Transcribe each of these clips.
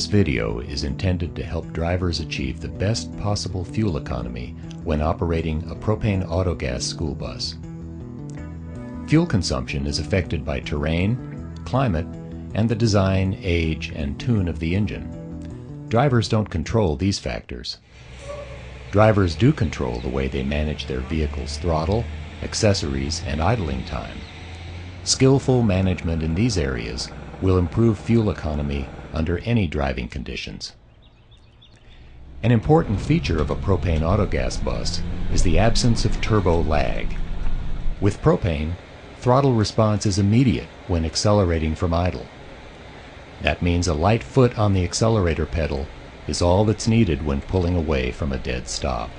This video is intended to help drivers achieve the best possible fuel economy when operating a propane autogas school bus. Fuel consumption is affected by terrain, climate, and the design, age, and tune of the engine. Drivers don't control these factors. Drivers do control the way they manage their vehicle's throttle, accessories, and idling time. Skillful management in these areas will improve fuel economy under any driving conditions. An important feature of a propane autogas bus is the absence of turbo lag. With propane, throttle response is immediate when accelerating from idle. That means a light foot on the accelerator pedal is all that's needed when pulling away from a dead stop.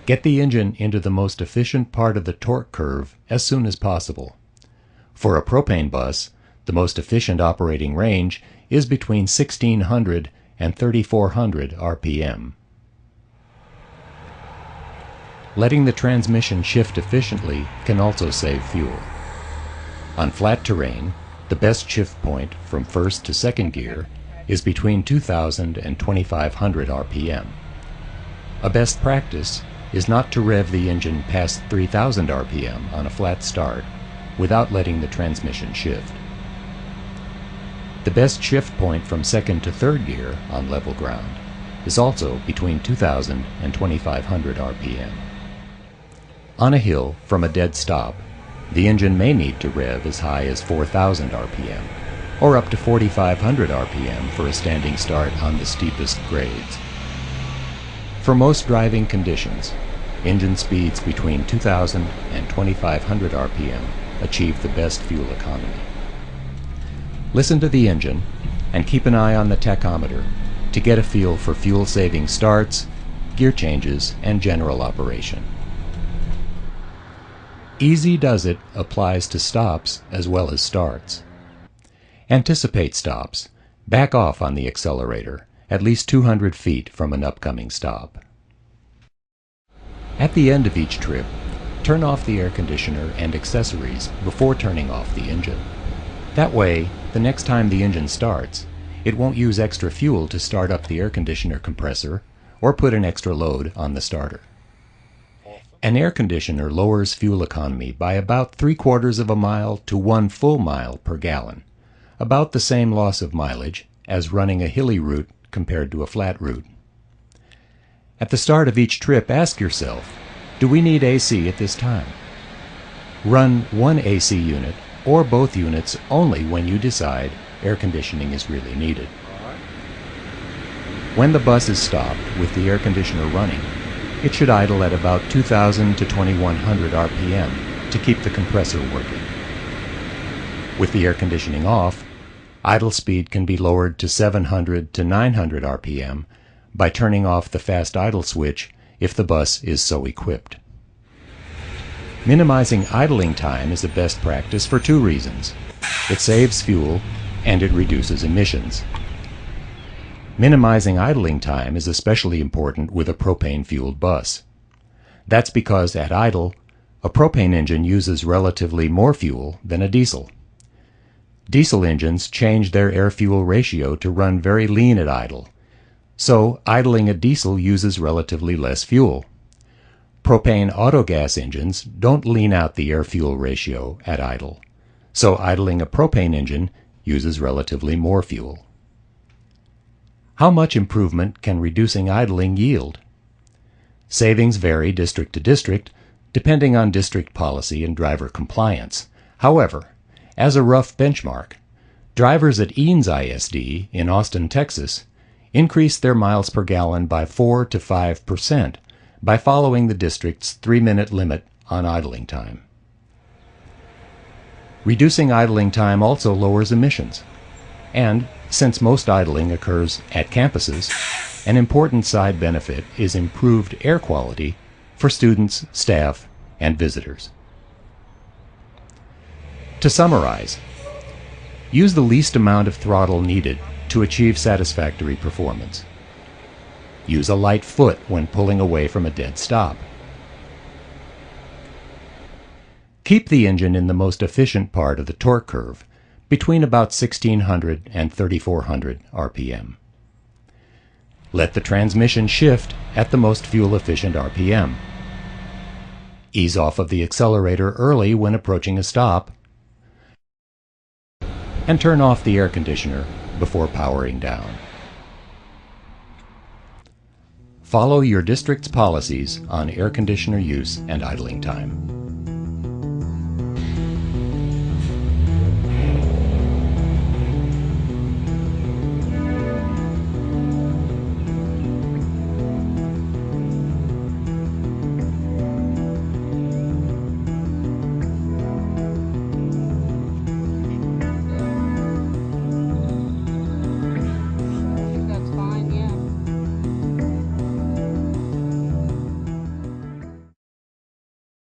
Get the engine into the most efficient part of the torque curve as soon as possible. For a propane bus, the most efficient operating range is between 1600 and 3400 RPM. Letting the transmission shift efficiently can also save fuel. On flat terrain, the best shift point from first to second gear is between 2000 and 2500 RPM. A best practice is not to rev the engine past 3000 RPM on a flat start without letting the transmission shift. The best shift point from second to third gear on level ground is also between 2000 and 2500 RPM. On a hill from a dead stop, the engine may need to rev as high as 4000 RPM or up to 4500 RPM for a standing start on the steepest grades. For most driving conditions, engine speeds between 2000 and 2500 RPM achieve the best fuel economy. Listen to the engine and keep an eye on the tachometer to get a feel for fuel-saving starts, gear changes, and general operation. Easy does it applies to stops as well as starts. Anticipate stops. Back off on the accelerator at least 200 feet from an upcoming stop. At the end of each trip, turn off the air conditioner and accessories before turning off the engine. That way, the next time the engine starts, it won't use extra fuel to start up the air conditioner compressor or put an extra load on the starter. An air conditioner lowers fuel economy by about 3/4 of a mile to 1 full mile per gallon, about the same loss of mileage as running a hilly route compared to a flat route. At the start of each trip, ask yourself, do we need AC at this time? Run one AC unit or both units only when you decide air conditioning is really needed. When the bus is stopped with the air conditioner running, it should idle at about 2000 to 2100 RPM to keep the compressor working. With the air conditioning off, idle speed can be lowered to 700 to 900 RPM by turning off the fast idle switch if the bus is so equipped. Minimizing idling time is a best practice for two reasons. It saves fuel and it reduces emissions. Minimizing idling time is especially important with a propane-fueled bus. That's because at idle, a propane engine uses relatively more fuel than a diesel. Diesel engines change their air-fuel ratio to run very lean at idle, so idling a diesel uses relatively less fuel. Propane autogas engines don't lean out the air-fuel ratio at idle, so idling a propane engine uses relatively more fuel. How much improvement can reducing idling yield? Savings vary district to district, depending on district policy and driver compliance. However, as a rough benchmark, drivers at Eanes ISD in Austin, Texas, increase their miles per gallon by 4 to 5% by following the district's 3-minute limit on idling time. Reducing idling time also lowers emissions. And, since most idling occurs at campuses, an important side benefit is improved air quality for students, staff, and visitors. To summarize, use the least amount of throttle needed to achieve satisfactory performance. Use a light foot when pulling away from a dead stop. Keep the engine in the most efficient part of the torque curve between about 1600 and 3400 RPM. Let the transmission shift at the most fuel-efficient RPM. Ease off of the accelerator early when approaching a stop, and turn off the air conditioner before powering down. Follow your district's policies on air conditioner use and idling time.